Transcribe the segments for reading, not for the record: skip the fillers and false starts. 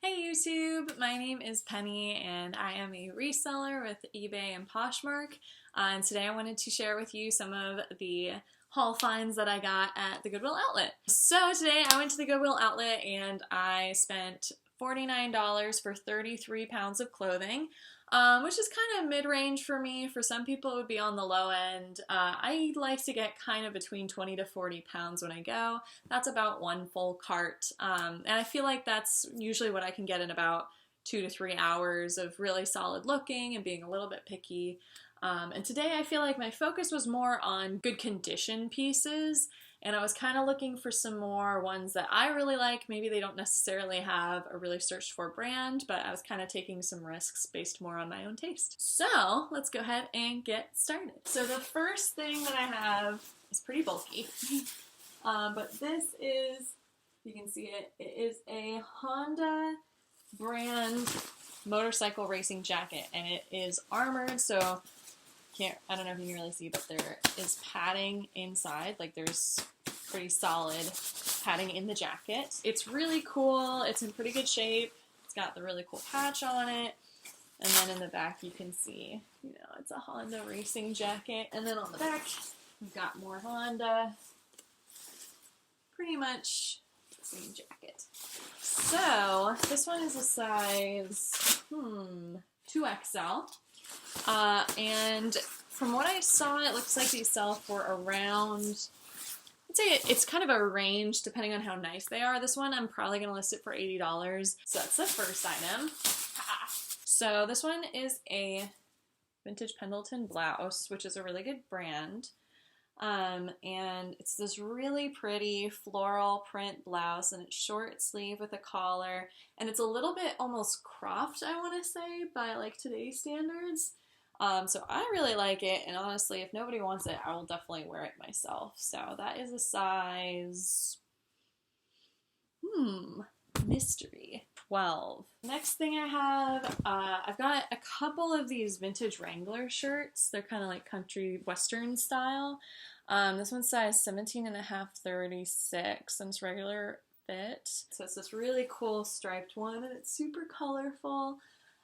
Hey YouTube, my name is Penny and I am a reseller with eBay and Poshmark. And today I wanted to share with you some of the haul finds that I got at the Goodwill outlet. So today I went to the Goodwill outlet and I spent $49 for 33 pounds of clothing, which is kind of mid-range for me. For some people it would be on the low end. I like to get kind of between 20 to 40 pounds when I go. That's about one full cart, and I feel like that's usually what I can get in about 2 to 3 hours of really solid looking and being a little bit picky. And today I feel like my focus was more on good condition pieces, and I was kind of looking for some more ones that I really like. Maybe they don't necessarily have a really searched for brand, but I was kind of taking some risks based more on my own taste. So let's go ahead and get started. So the first thing that I have is pretty bulky, but this is, you can see it, it is a Honda brand motorcycle racing jacket, and it is armored, so I don't know if you can really see, but there is padding inside. Like, there's pretty solid padding in the jacket. It's really cool. It's in pretty good shape. It's got the really cool patch on it. And then in the back you can see, it's a Honda racing jacket. And then on the back we've got more Honda. Pretty much the same jacket. So this one is a size 2XL. And from what I saw, it looks like these sell for around, I'd say it's kind of a range depending on how nice they are. This one, I'm probably going to list it for $80. So that's the first item. So this one is a vintage Pendleton blouse, which is a really good brand. And it's this really pretty floral print blouse, and it's short sleeve with a collar, and it's a little bit almost cropped, I want to say, by like today's standards. So I really like it, and honestly, if nobody wants it, I will definitely wear it myself. So that is a size, mystery, 12. Next thing I have, I've got a couple of these vintage Wrangler shirts. They're kind of like country western style. This one's size 17.5, 36, and it's regular fit. So it's this really cool striped one, and it's super colorful.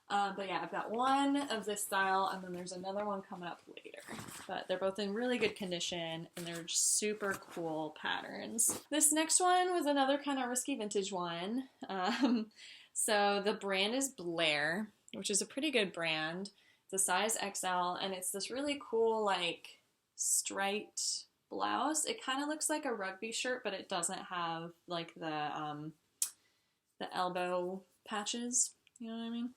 But yeah, I've got one of this style, and then there's another one coming up later. But they're both in really good condition, and they're just super cool patterns. This next one was another kind of risky vintage one. So the brand is Blair, which is a pretty good brand. It's a size XL, and it's this really cool, like, striped blouse. It kind of looks like a rugby shirt, but it doesn't have, like, the elbow patches. You know what I mean?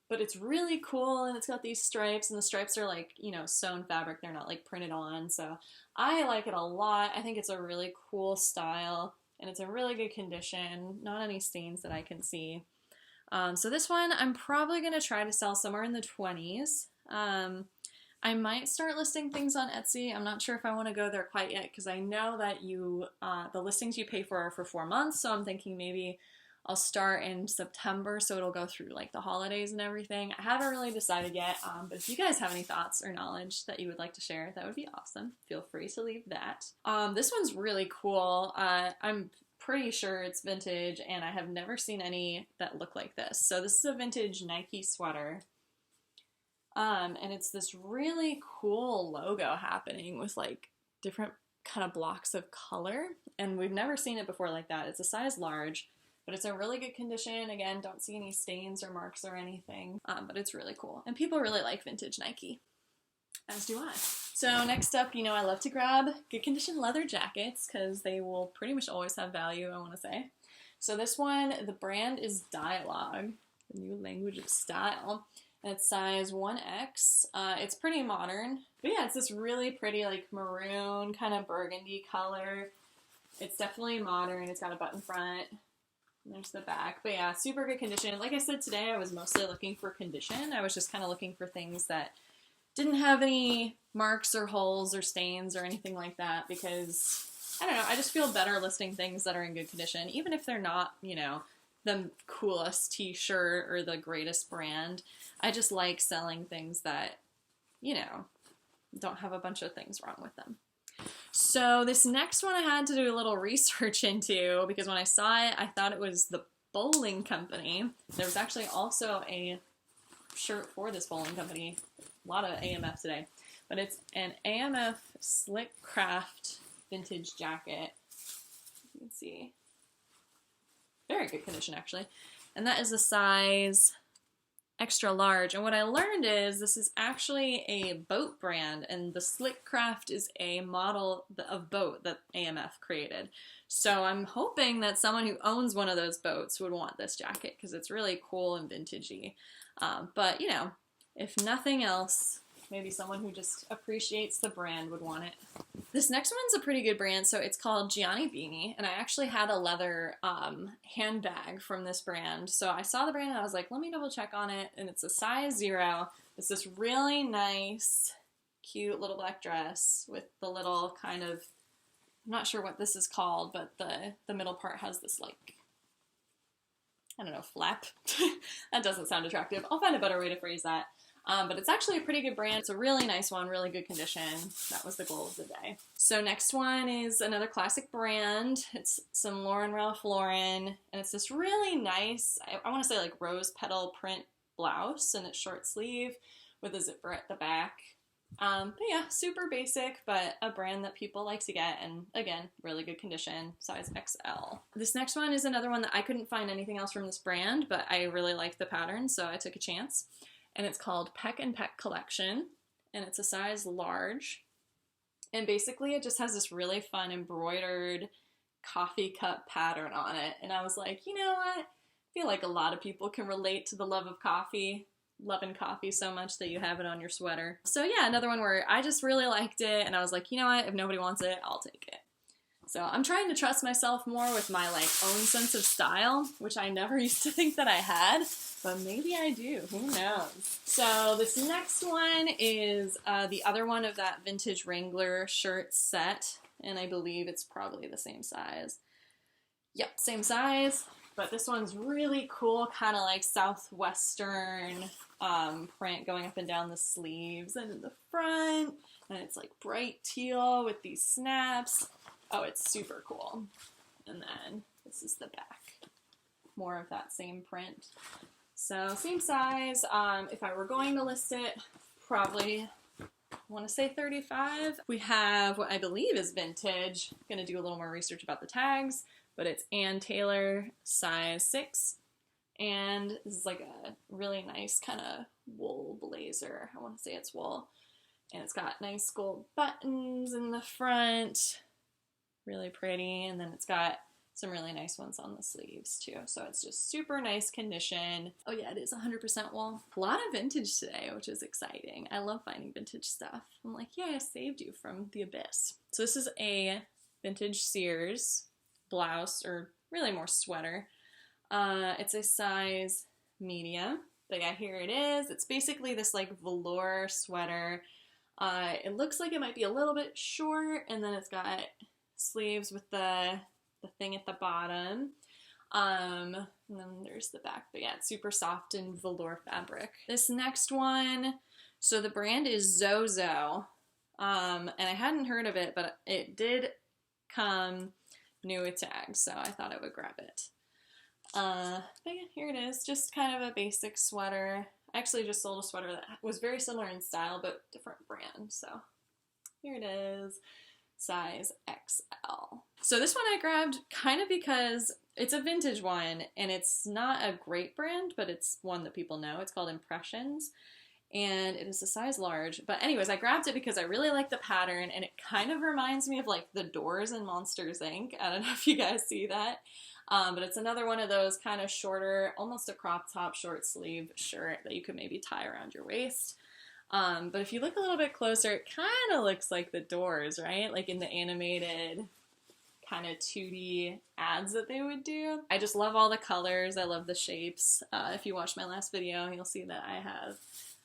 But it's really cool, and it's got these stripes, and the stripes are like, sewn fabric. They're not like printed on, so I like it a lot. I think it's a really cool style, and it's in really good condition. Not any stains that I can see. So this one I'm probably going to try to sell somewhere in the 20s. I might start listing things on Etsy. I'm not sure if I want to go there quite yet, because I know that the listings you pay for are for 4 months, so I'm thinking maybe I'll start in September, so it'll go through like the holidays and everything. I haven't really decided yet, but if you guys have any thoughts or knowledge that you would like to share, that would be awesome. Feel free to leave that. This one's really cool. I'm pretty sure it's vintage, and I have never seen any that look like this. So this is a vintage Nike sweater. And it's this really cool logo happening with like different kind of blocks of color, and we've never seen it before like that. It's a size large, but it's in really good condition. Again, don't see any stains or marks or anything, but it's really cool. And people really like vintage Nike, as do I. So next up, I love to grab good condition leather jackets, because they will pretty much always have value, I want to say. So this one, the brand is Dialogue, the new language of style. And it's size 1X. It's pretty modern. But yeah, it's this really pretty, like, maroon, kind of burgundy color. It's definitely modern. It's got a button front. There's the back. But yeah, super good condition. Like I said, today I was mostly looking for condition. I was just kind of looking for things that didn't have any marks or holes or stains or anything like that, because, I don't know, I just feel better listing things that are in good condition, even if they're not, the coolest t-shirt or the greatest brand. I just like selling things that, don't have a bunch of things wrong with them. So this next one I had to do a little research into, because when I saw it, I thought it was the bowling company. There was actually also a shirt for this bowling company. A lot of AMF today. But it's an AMF Slick Craft vintage jacket. You can see. Very good condition, actually. And that is a size extra large. And what I learned is this is actually a boat brand, and the Slick Craft is a model of boat that AMF created. So I'm hoping that someone who owns one of those boats would want this jacket because it's really cool and vintagey. But, you know, if nothing else, maybe someone who just appreciates the brand would want it. This next one's a pretty good brand, so it's called Gianni Beanie, and I actually had a leather handbag from this brand. So I saw the brand and I was like, let me double check on it, and it's a size 0. It's this really nice, cute little black dress with the little kind of, I'm not sure what this is called, but the middle part has this like, I don't know, flap. That doesn't sound attractive. I'll find a better way to phrase that. But it's actually a pretty good brand. It's a really nice one, really good condition. That was the goal of the day. So next one is another classic brand. It's some Ralph Lauren, and it's this really nice, I want to say like rose petal print blouse, and it's short sleeve with a zipper at the back. But yeah, super basic, but a brand that people like to get, and again, really good condition, size XL. This next one is another one that I couldn't find anything else from this brand, but I really like the pattern, so I took a chance. And it's called Peck and Peck Collection, and it's a size large. And basically it just has this really fun embroidered coffee cup pattern on it. And I was like, you know what? I feel like a lot of people can relate to the love of coffee, loving coffee so much that you have it on your sweater. So yeah, another one where I just really liked it, and I was like, you know what? If nobody wants it, I'll take it. So I'm trying to trust myself more with my like own sense of style, which I never used to think that I had, but maybe I do. Who knows? So this next one is the other one of that vintage Wrangler shirt set, and I believe it's probably the same size. Yep, same size, but this one's really cool, kind of like southwestern print going up and down the sleeves and in the front, and it's like bright teal with these snaps. Oh, it's super cool. And then this is the back. More of that same print. So same size. If I were going to list it, probably I want to say 35. We have what I believe is vintage. I'm going to do a little more research about the tags, but it's Ann Taylor, size 6. And this is like a really nice kind of wool blazer. I want to say it's wool. And it's got nice gold buttons in the front. Really pretty, and then it's got some really nice ones on the sleeves too, so it's just super nice condition. Oh yeah, it is 100% wool. A lot of vintage today, which is exciting. I love finding vintage stuff. I'm like, yeah, I saved you from the abyss. So this is a vintage Sears blouse, or really more sweater. It's a size medium, but yeah, here it is. It's basically this like velour sweater. It looks like it might be a little bit short, and then it's got sleeves with the thing at the bottom. And then there's the back, but yeah, it's super soft and velour fabric. This next one, so the brand is Zozo, and I hadn't heard of it, but it did come new with tags, so I thought I would grab it. But yeah, here it is, just kind of a basic sweater. I actually just sold a sweater that was very similar in style, but different brand, so here it is. Size XL. So this one I grabbed kind of because it's a vintage one, and it's not a great brand, but it's one that people know. It's called Impressions, and it is a size large. But anyways, I grabbed it because I really like the pattern, and it kind of reminds me of like the doors in Monsters, Inc. I don't know if you guys see that, but it's another one of those kind of shorter, almost a crop top short sleeve shirt that you could maybe tie around your waist. But if you look a little bit closer, it kind of looks like the Doors, right? Like in the animated kind of 2D ads that they would do. I just love all the colors. I love the shapes. If you watched my last video, you'll see that I have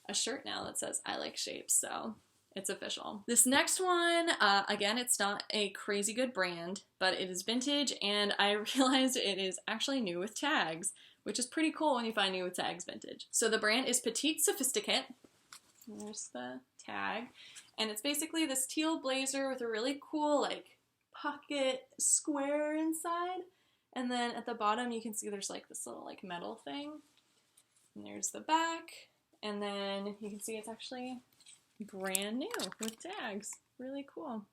a shirt now that says I like shapes, so it's official. This next one, again, it's not a crazy good brand, but it is vintage, and I realized it is actually new with tags, which is pretty cool when you find new with tags vintage. So the brand is Petite Sophisticate. There's the tag, and it's basically this teal blazer with a really cool like pocket square inside, And then at the bottom you can see there's like this little like metal thing. And there's the back. And then you can see it's actually brand new with tags. Really cool.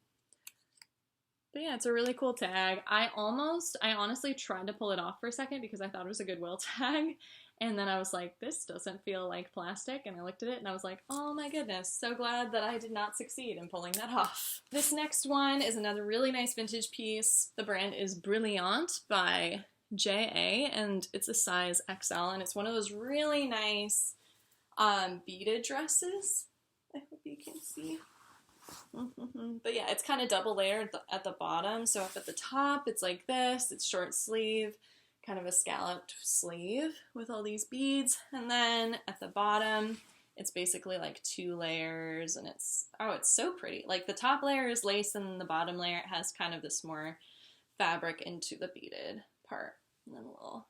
But yeah, it's a really cool tag. I honestly tried to pull it off for a second because I thought it was a Goodwill tag. And then I was like, this doesn't feel like plastic. And I looked at it and I was like, oh my goodness, so glad that I did not succeed in pulling that off. This next one is another really nice vintage piece. The brand is Brilliant by JA, and it's a size XL, and it's one of those really nice beaded dresses. I hope you can see. But yeah, it's kind of double layered at the bottom. So up at the top, it's like this. It's short sleeve, kind of a scalloped sleeve with all these beads. And then at the bottom, it's basically like 2 layers, and it's so pretty. Like the top layer is lace, and the bottom layer it has kind of this more fabric into the beaded part. And then a little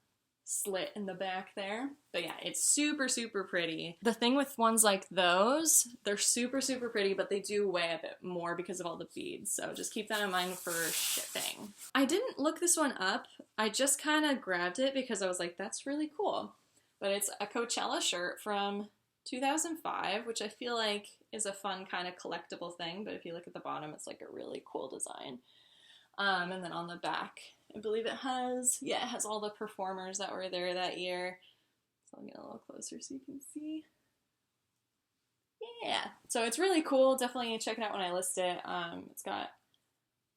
slit in the back there. But yeah, it's super, super pretty. The thing with ones like those, they're super, super pretty, but they do weigh a bit more because of all the beads. So just keep that in mind for shipping. I didn't look this one up. I just kind of grabbed it because I was like, that's really cool. But it's a Coachella shirt from 2005, which I feel like is a fun kind of collectible thing. But if you look at the bottom, it's like a really cool design. And then on the back, I believe it has all the performers that were there that year. So I'll get a little closer so you can see. Yeah, so it's really cool. Definitely check it out when I list it. It's got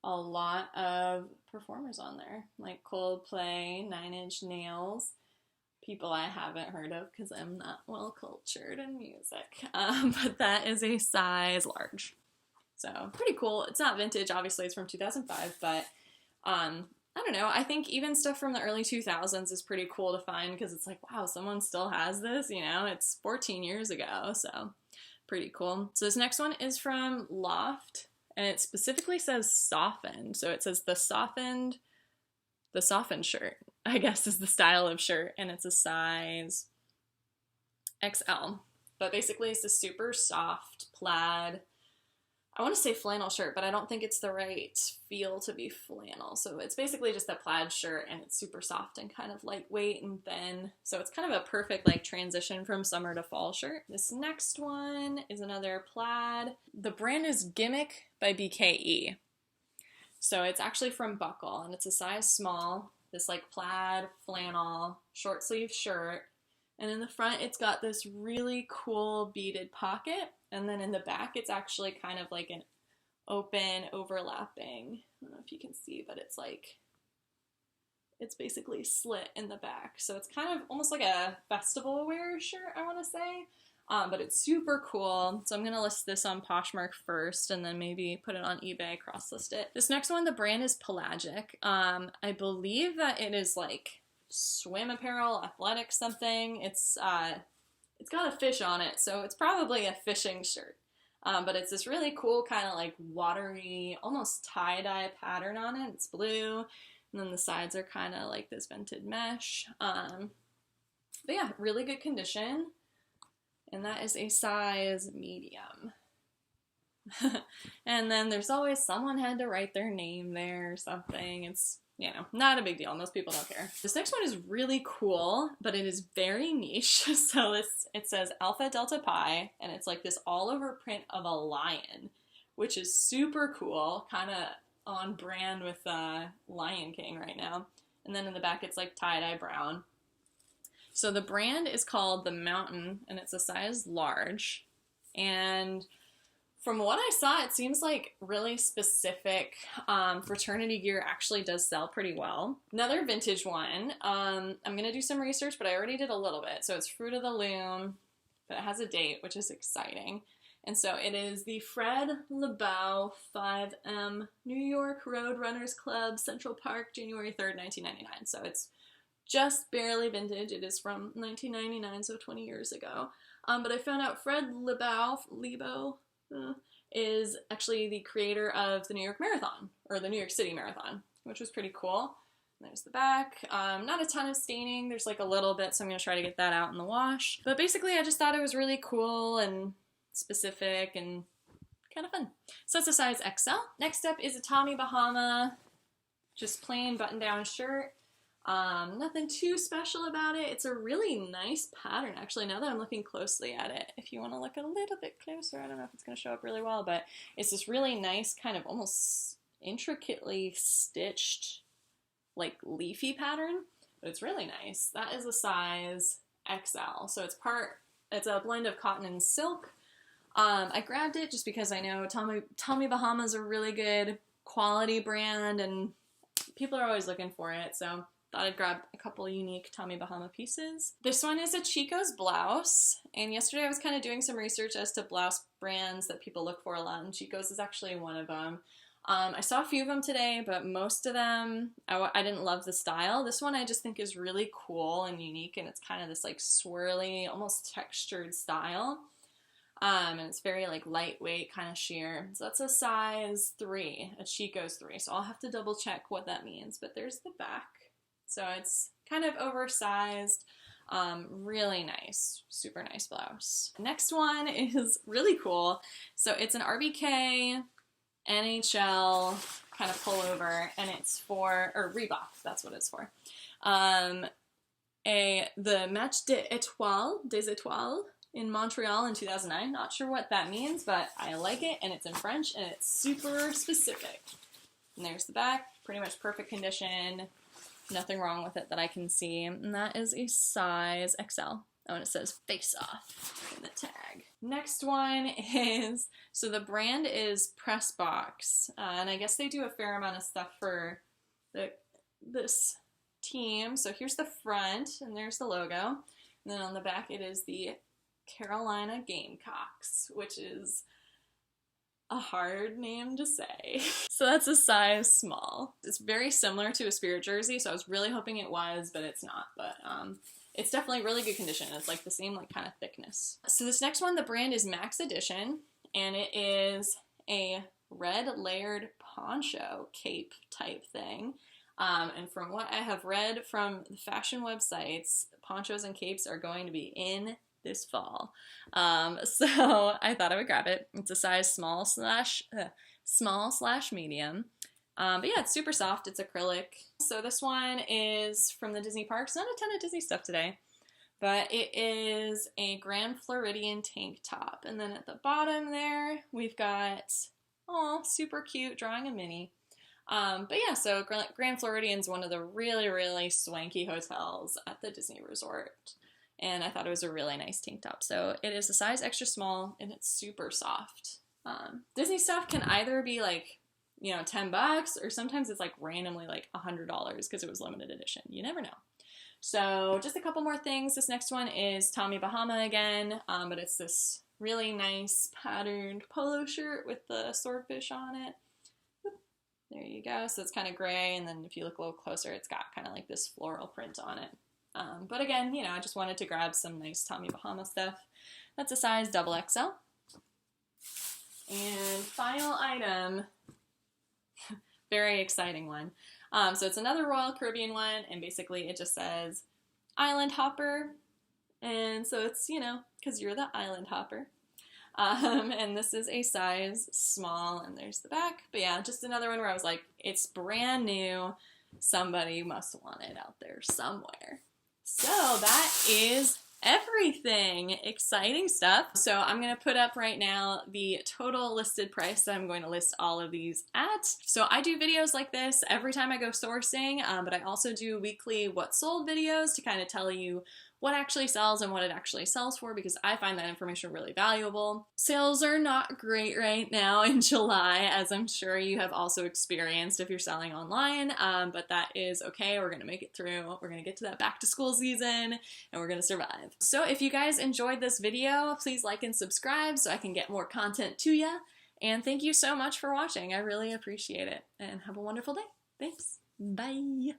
a lot of performers on there, like Coldplay, 9 Inch Nails, people I haven't heard of because I'm not well cultured in music. But that is a size large. So pretty cool. It's not vintage, obviously it's from 2005, but I don't know, I think even stuff from the early 2000s is pretty cool to find because it's like, wow, someone still has this, you know, it's 14 years ago, so pretty cool. So this next one is from Loft, and it specifically says softened, so it says the softened shirt, I guess is the style of shirt, and it's a size XL. But basically it's a super soft plaid, I want to say flannel shirt, but I don't think it's the right feel to be flannel. So it's basically just a plaid shirt, and it's super soft and kind of lightweight and thin. So it's kind of a perfect like transition from summer to fall shirt. This next one is another plaid. The brand is Gimmick by BKE. So it's actually from Buckle, and it's a size small. This like plaid flannel short sleeve shirt. And in the front, it's got this really cool beaded pocket. And then in the back, it's actually kind of like an open, overlapping, I don't know if you can see, but it's like, it's basically slit in the back. So it's kind of almost like a festival wear shirt, I want to say. But it's super cool. So I'm going to list this on Poshmark first and then maybe put it on eBay, cross-list it. This next one, the brand is Pelagic. I believe that it is like swim apparel, athletic something. It's got a fish on it, so it's probably a fishing shirt. But it's this really cool kind of like watery, almost tie-dye pattern on it. It's blue, and then the sides are kind of like this vented mesh. But yeah, really good condition. And that is a size medium. And then there's always someone had to write their name there or something. It's, you know, not a big deal. Most people don't care. This next one is really cool, but it is very niche. So it says Alpha Delta Pi, and it's like this all over print of a lion, which is super cool, kind of on brand with Lion King right now. And then in the back, it's like tie-dye brown. So the brand is called The Mountain, and it's a size large. And from what I saw, it seems like really specific fraternity gear actually does sell pretty well. Another vintage one. I'm going to do some research, but I already did a little bit. So it's Fruit of the Loom, but it has a date, which is exciting. And so it is the Fred LeBeau 5M New York Road Runners Club, Central Park, January 3rd, 1999. So it's just barely vintage. It is from 1999, so 20 years ago. But I found out Fred LeBeau is actually the creator of the New York Marathon, or the New York City Marathon, which was pretty cool. There's the back. Not a ton of staining. There's like a little bit, so I'm going to try to get that out in the wash. But basically, I just thought it was really cool and specific and kind of fun. So it's a size XL. Next up is a Tommy Bahama, just plain button-down shirt. Nothing too special about it. It's a really nice pattern, actually, now that I'm looking closely at it. If you want to look a little bit closer, I don't know if it's going to show up really well, but it's this really nice kind of almost intricately stitched, like leafy pattern, but it's really nice. That is a size XL, so it's a blend of cotton and silk. I grabbed it just because I know Tommy Bahama is a really good quality brand, and people are always looking for it, so thought I'd grab a couple unique Tommy Bahama pieces. This one is a Chico's blouse, and yesterday I was kind of doing some research as to blouse brands that people look for a lot, and Chico's is actually one of them. I saw a few of them today, but most of them, I didn't love the style. This one I just think is really cool and unique, and it's kind of this like swirly, almost textured style. And it's very like lightweight kind of sheer. So that's a size 3, a Chico's 3. So I'll have to double check what that means, but there's the back. So it's kind of oversized, really nice, super nice blouse. Next one is really cool. So it's an RBK NHL kind of pullover, and it's for, or Reebok, that's what it's for. The Match des Étoiles in Montreal in 2009. Not sure what that means, but I like it, and it's in French, and it's super specific. And there's the back, pretty much perfect condition. Nothing wrong with it that I can see. And that is a size XL. Oh, and it says face off in the tag. Next one is, so the brand is Pressbox. And I guess they do a fair amount of stuff for this team. So here's the front, and there's the logo. And then on the back it is the Carolina Gamecocks, which is a hard name to say. So that's a size small. It's very similar to a Spirit jersey, so I was really hoping it was, but it's not. But it's definitely really good condition. It's like the same like kind of thickness. So this next one, the brand is Max Edition, and it is a red layered poncho cape type thing. And from what I have read from the fashion websites, ponchos and capes are going to be in this fall. So I thought I would grab it. It's a size small slash medium. But yeah, it's super soft. It's acrylic. So this one is from the Disney parks. Not a ton of Disney stuff today, but it is a Grand Floridian tank top. And then at the bottom there, we've got, oh, super cute, drawing a Minnie. But yeah, so Grand Floridian's one of the really, really swanky hotels at the Disney Resort. And I thought it was a really nice tank top. So it is a size extra small, and it's super soft. Disney stuff can either be like, you know, $10, or sometimes it's like randomly like $100 because it was limited edition. You never know. So just a couple more things. This next one is Tommy Bahama again, but it's this really nice patterned polo shirt with the swordfish on it. There you go. So it's kind of gray, and then if you look a little closer, it's got kind of like this floral print on it. But again, you know, I just wanted to grab some nice Tommy Bahama stuff. That's a size XXL. And final item, very exciting one. So it's another Royal Caribbean one, and basically it just says Island Hopper. And so it's, you know, because you're the Island Hopper. And this is a size small, and there's the back. But yeah, just another one where I was like, it's brand new. Somebody must want it out there somewhere. So that is everything. Exciting stuff. So I'm going to put up right now the total listed price that I'm going to list all of these at. So I do videos like this every time I go sourcing, but I also do weekly what sold videos to kind of tell you what actually sells and what it actually sells for, because I find that information really valuable. Sales are not great right now in July, as I'm sure you have also experienced if you're selling online, but that is okay. We're going to make it through. We're going to get to that back to school season, and we're going to survive. So if you guys enjoyed this video, please like and subscribe so I can get more content to you. And thank you so much for watching. I really appreciate it. And have a wonderful day. Thanks. Bye.